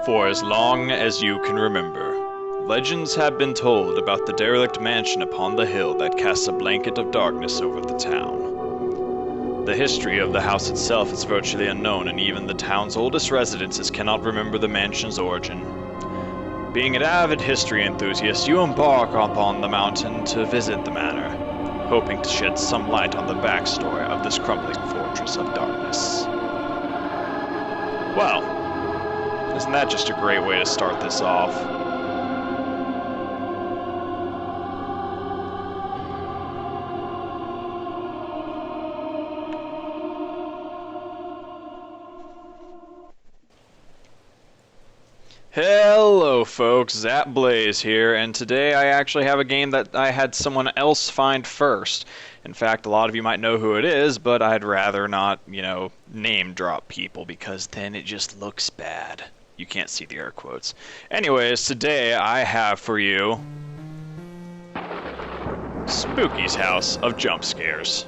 For as long as you can remember, legends have been told about the derelict mansion upon the hill that casts a blanket of darkness over the town. The history of the house itself is virtually unknown, and even the town's oldest residences cannot remember the mansion's origin. Being an avid history enthusiast, you embark upon the mountain to visit the manor, hoping to shed some light on the backstory of this crumbling fortress of darkness. Well, isn't that just a great way to start this off? Hello folks, Zap Blaze here, and today I actually have a game that I had someone else find first. In fact, a lot of you might know who it is, but I'd rather not, name drop people because then it just looks bad. You can't see the air quotes. Anyways, today I have for you Spooky's House of Jump Scares.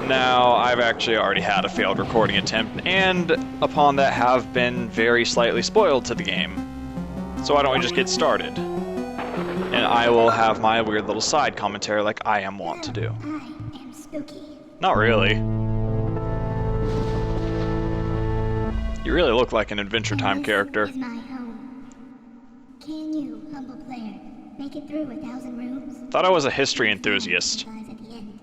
Now, I've actually already had a failed recording attempt, and upon that have been very slightly spoiled to the game. So why don't we just get started? And I will have my weird little side commentary like I am wont to do. I am Spooky. Not really. You really look like an Adventure Time character. This is my home. Can you, humble player, make it through 1,000 rooms? Thought I was a history enthusiast. Surprise at the end.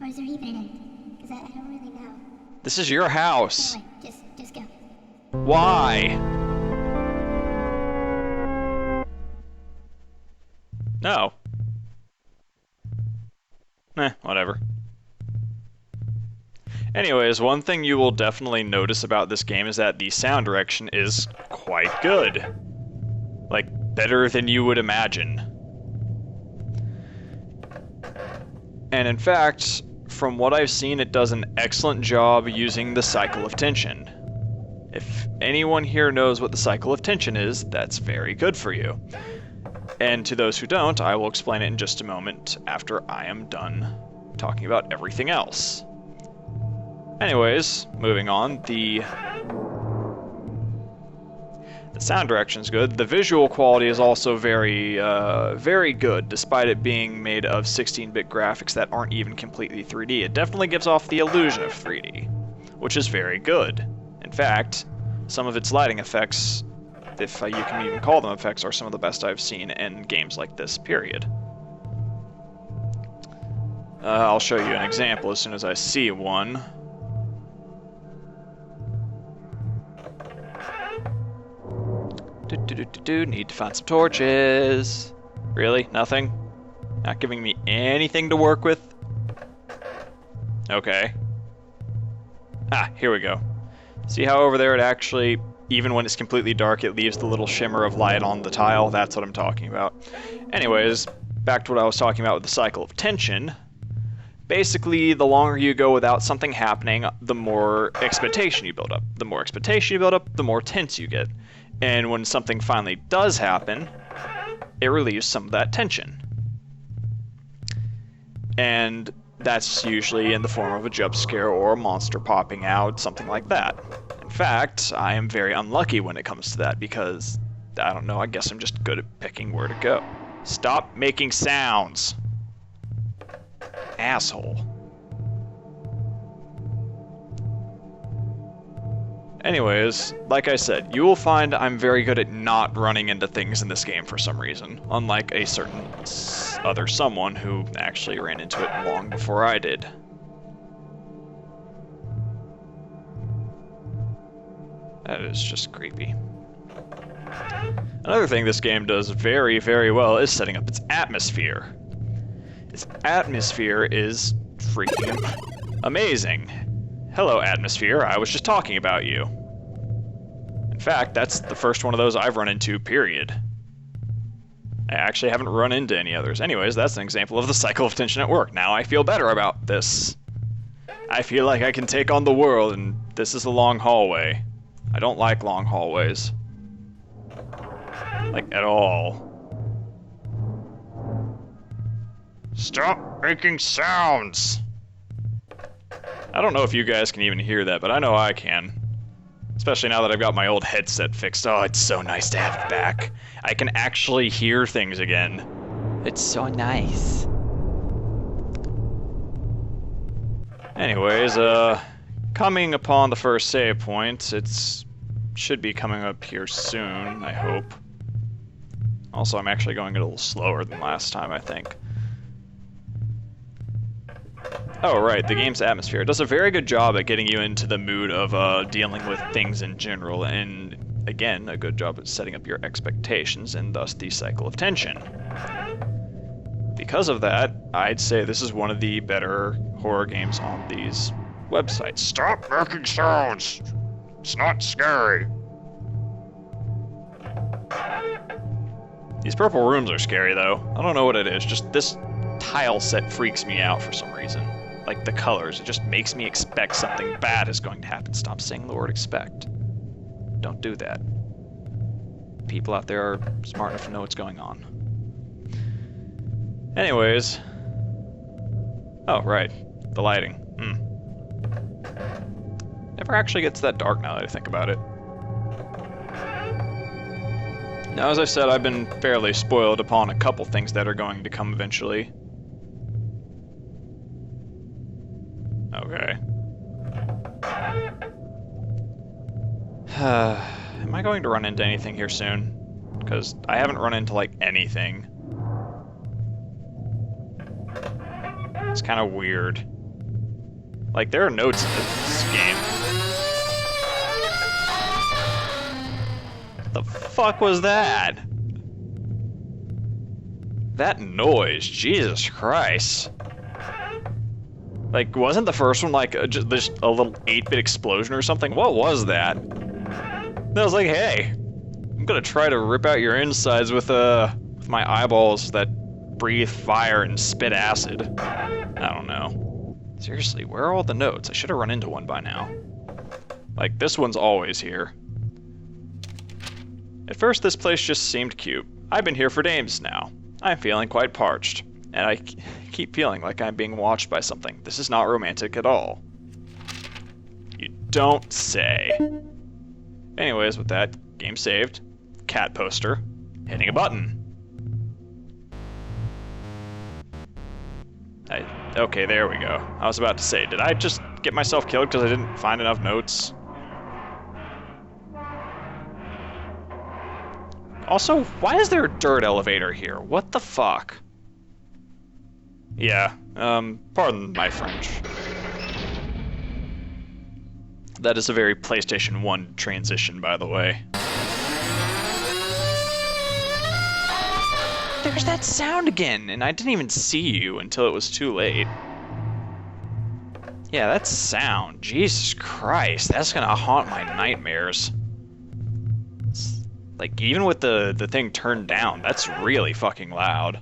Or is there even an end? Because I don't really know. This is your house. No, wait, just go. Why? No. Whatever. Anyways, one thing you will definitely notice about this game is that the sound direction is quite good. Like, better than you would imagine. And in fact, from what I've seen, it does an excellent job using the cycle of tension. If anyone here knows what the cycle of tension is, that's very good for you. And to those who don't, I will explain it in just a moment after I am done talking about everything else. Anyways, moving on, the sound direction's good. The visual quality is also very good, despite it being made of 16-bit graphics that aren't even completely 3D. It definitely gives off the illusion of 3D, which is very good. In fact, some of its lighting effects, if you can even call them effects, are some of the best I've seen in games like this, period. I'll show you an example as soon as I see one. Need to find some torches. Really? Nothing? Not giving me anything to work with? Okay. Ah, here we go. See how over there it actually, even when it's completely dark, it leaves the little shimmer of light on the tile? That's what I'm talking about. Anyways, back to what I was talking about with the cycle of tension. Basically, the longer you go without something happening, the more expectation you build up. The more expectation you build up, the more tense you get. And when something finally does happen, it relieves some of that tension. And that's usually in the form of a jump scare or a monster popping out, something like that. In fact, I am very unlucky when it comes to that because, I don't know, I guess I'm just good at picking where to go. Stop making sounds! Asshole. Anyways, like I said, you will find I'm very good at not running into things in this game for some reason, unlike a certain other someone who actually ran into it long before I did. That is just creepy. Another thing this game does very, very well is setting up its atmosphere. Its atmosphere is freaking amazing. Hello, atmosphere. I was just talking about you. In fact, that's the first one of those I've run into, period. I actually haven't run into any others. Anyways, that's an example of the cycle of tension at work. Now I feel better about this. I feel like I can take on the world, and this is a long hallway. I don't like long hallways. Like, at all. Stop making sounds! I don't know if you guys can even hear that, but I know I can. Especially now that I've got my old headset fixed. Oh, it's so nice to have it back. I can actually hear things again. It's so nice. Anyways, coming upon the first save point, should be coming up here soon, I hope. Also, I'm actually going a little slower than last time, I think. Oh, right, the game's atmosphere. It does a very good job at getting you into the mood of dealing with things in general, and again, a good job at setting up your expectations and thus the cycle of tension. Because of that, I'd say this is one of the better horror games on these websites. Stop making sounds! It's not scary. These purple rooms are scary, though. I don't know what it is, just this tile set freaks me out for some reason. Like the colors, it just makes me expect something bad is going to happen. Stop saying the word expect. Don't do that. People out there are smart enough to know what's going on. Anyways. Oh, right. The lighting. Never actually gets that dark now that I think about it. Now, as I said, I've been fairly spoiled upon a couple things that are going to come eventually. Okay. Am I going to run into anything here soon? Because I haven't run into, like, anything. It's kind of weird. Like, there are notes in this game. What the fuck was that? That noise, Jesus Christ. Like, wasn't the first one like just a little 8-bit explosion or something? What was that? And I was like, hey, I'm gonna try to rip out your insides with my eyeballs that breathe fire and spit acid. I don't know. Seriously, where are all the notes? I should have run into one by now. Like, this one's always here. At first, this place just seemed cute. I've been here for days now. I'm feeling quite parched. And I keep feeling like I'm being watched by something. This is not romantic at all. You don't say. Anyways, with that, game saved. Cat poster. Hitting a button. Okay, there we go. I was about to say, did I just get myself killed because I didn't find enough notes? Also, why is there a dirt elevator here? What the fuck? Yeah, pardon my French. That is a very PlayStation 1 transition, by the way. There's that sound again, and I didn't even see you until it was too late. Yeah, that sound. Jesus Christ, that's gonna haunt my nightmares. Like, even with the thing turned down, that's really fucking loud.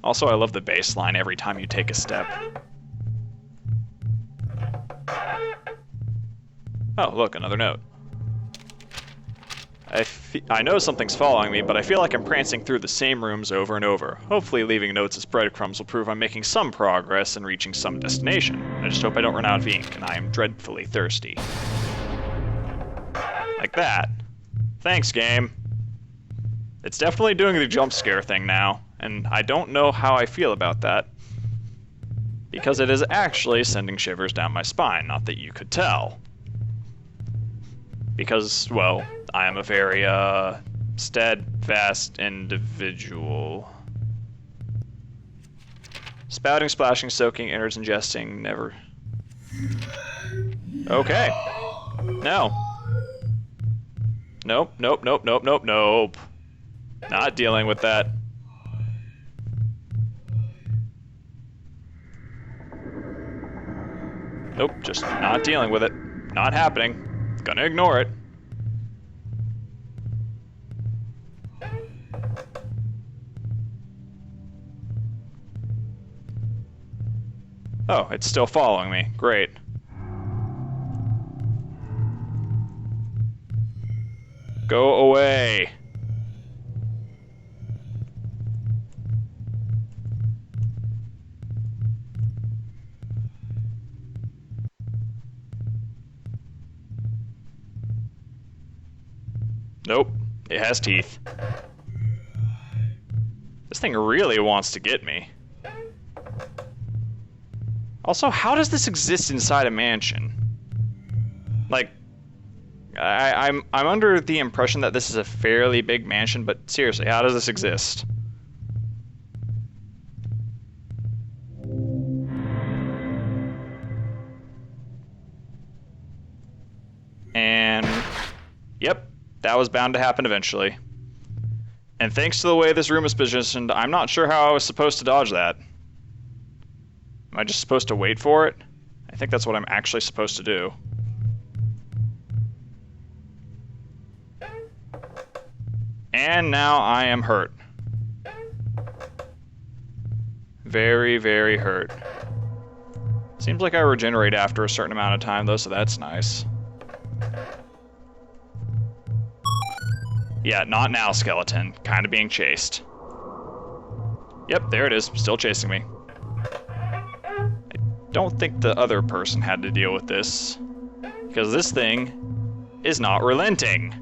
Also, I love the bass line every time you take a step. Oh, look, another note. I know something's following me, but I feel like I'm prancing through the same rooms over and over. Hopefully leaving notes as breadcrumbs will prove I'm making some progress and reaching some destination. I just hope I don't run out of ink, and I am dreadfully thirsty. Like that. Thanks, game. It's definitely doing the jump scare thing now, and I don't know how I feel about that. Because it is actually sending shivers down my spine, not that you could tell. Because, well, I am a very, steadfast individual. Spouting, splashing, soaking, innards, ingesting, never... Okay. No. Nope, nope, nope, nope, nope, nope. Not dealing with that. Nope, just not dealing with it. Not happening. Gonna ignore it. Oh, it's still following me. Great. Go away. Nope, it has teeth. This thing really wants to get me. Also, how does this exist inside a mansion? Like, I'm under the impression that this is a fairly big mansion, but seriously, how does this exist? And yep, that was bound to happen eventually. And thanks to the way this room is positioned, I'm not sure how I was supposed to dodge that. Am I just supposed to wait for it? I think that's what I'm actually supposed to do. And now I am hurt. Very, very hurt. Seems like I regenerate after a certain amount of time though, so that's nice. Yeah, not now, skeleton. Kind of being chased. Yep, there it is. Still chasing me. I don't think the other person had to deal with this, because this thing is not relenting.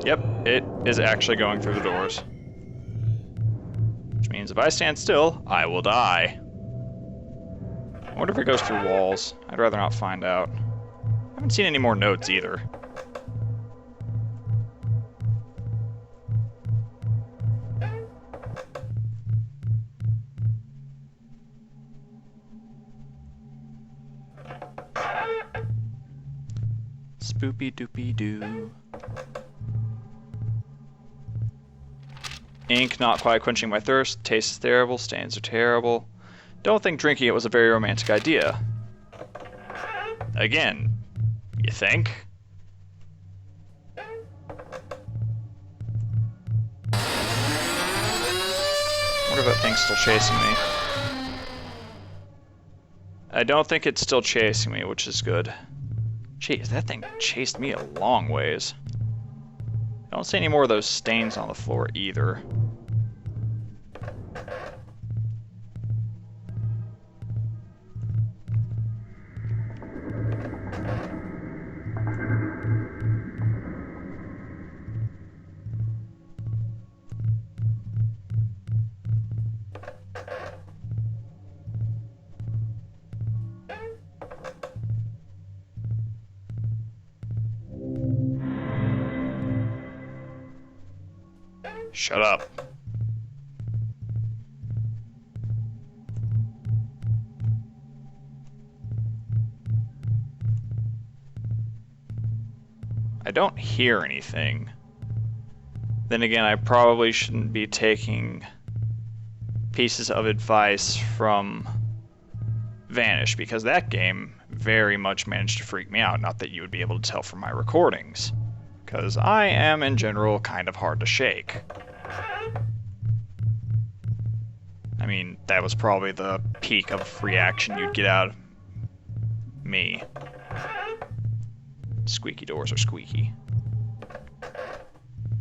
Yep, it is actually going through the doors. Which means if I stand still, I will die. I wonder if it goes through walls. I'd rather not find out. I haven't seen any more notes either. Spoopy doopy doo. Ink not quite quenching my thirst. Taste is terrible. Stains are terrible. Don't think drinking it was a very romantic idea. Again, you think? I wonder if that thing's still chasing me. I don't think it's still chasing me, which is good. Jeez, that thing chased me a long ways. I don't see any more of those stains on the floor either. Shut up. I don't hear anything. Then again, I probably shouldn't be taking pieces of advice from Vanish, because that game very much managed to freak me out. Not that you would be able to tell from my recordings, because I am in general kind of hard to shake. I mean, that was probably the peak of reaction you'd get out of me. Squeaky doors are squeaky.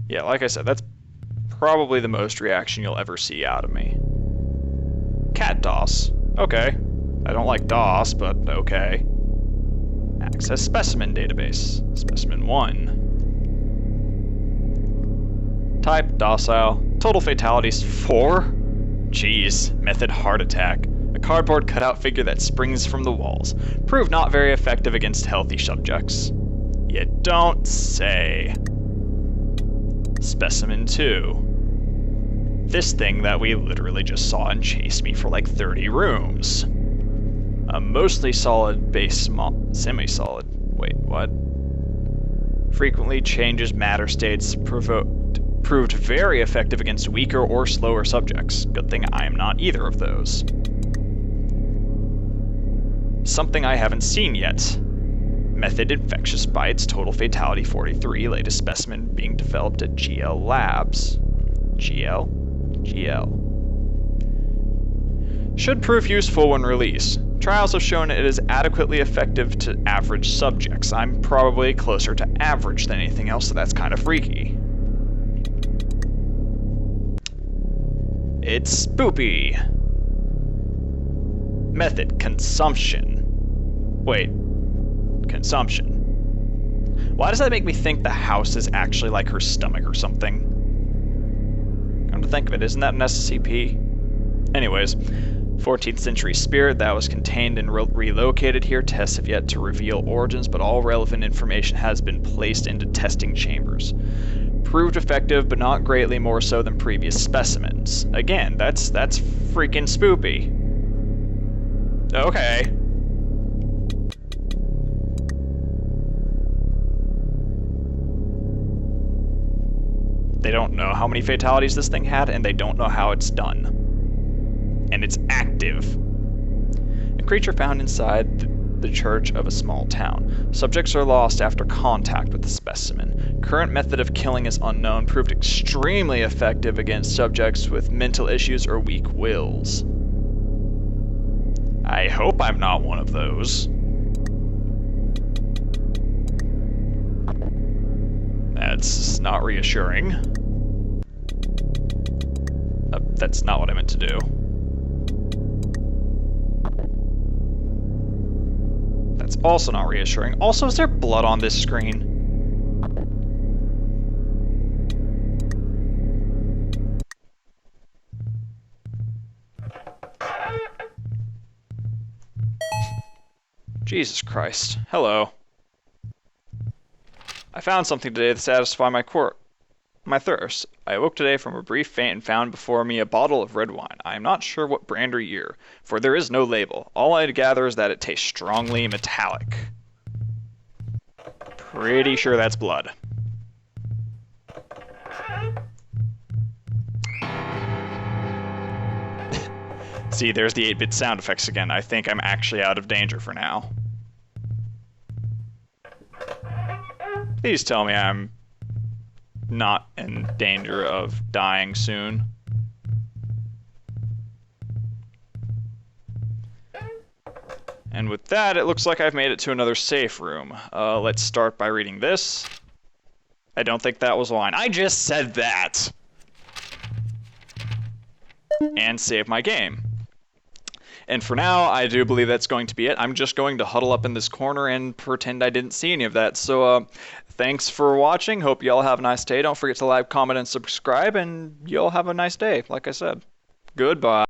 Yeah, like I said, that's probably the most reaction you'll ever see out of me. Cat DOS. Okay. I don't like DOS, but okay. Access specimen database. Specimen 1. Type docile. Total fatalities 4? Jeez. Method heart attack. A cardboard cutout figure that springs from the walls. Proved not very effective against healthy subjects. You don't say. Specimen 2. This thing that we literally just saw and chased me for like 30 rooms. A mostly solid base semi-solid. Wait, what? Frequently changes matter states, proved very effective against weaker or slower subjects. Good thing I am not either of those. Something I haven't seen yet. Method infectious bites, total fatality 43, latest specimen being developed at GL Labs. GL? GL. Should prove useful when released. Trials have shown it is adequately effective to average subjects. I'm probably closer to average than anything else, so that's kind of freaky. It's spoopy. Method, consumption. Wait, consumption. Why does that make me think the house is actually like her stomach or something? Come to think of it, isn't that an SCP? Anyways, 14th century spirit that was contained and relocated here. Tests have yet to reveal origins, but all relevant information has been placed into testing chambers. Proved effective, but not greatly more so than previous specimens. Again, that's freaking spoopy. Okay. They don't know how many fatalities this thing had, and they don't know how it's done. And it's active. A creature found inside the church of a small town. Subjects are lost after contact with the specimen. Current method of killing is unknown, proved extremely effective against subjects with mental issues or weak wills. I hope I'm not one of those. That's not reassuring. That's not what I meant to do. That's also not reassuring. Also, is there blood on this screen? Jesus Christ. Hello. I found something today to satisfy my thirst. I awoke today from a brief faint and found before me a bottle of red wine. I am not sure what brand or year, for there is no label. All I gather is that it tastes strongly metallic. Pretty sure that's blood. See, there's the 8-bit sound effects again. I think I'm actually out of danger for now. Please tell me I'm not in danger of dying soon. And with that, it looks like I've made it to another safe room. Let's start by reading this. I don't think that was a line. I just said that! And save my game. And for now, I do believe that's going to be it. I'm just going to huddle up in this corner and pretend I didn't see any of that. So, thanks for watching. Hope you all have a nice day. Don't forget to like, comment, and subscribe, and you all have a nice day, like I said. Goodbye.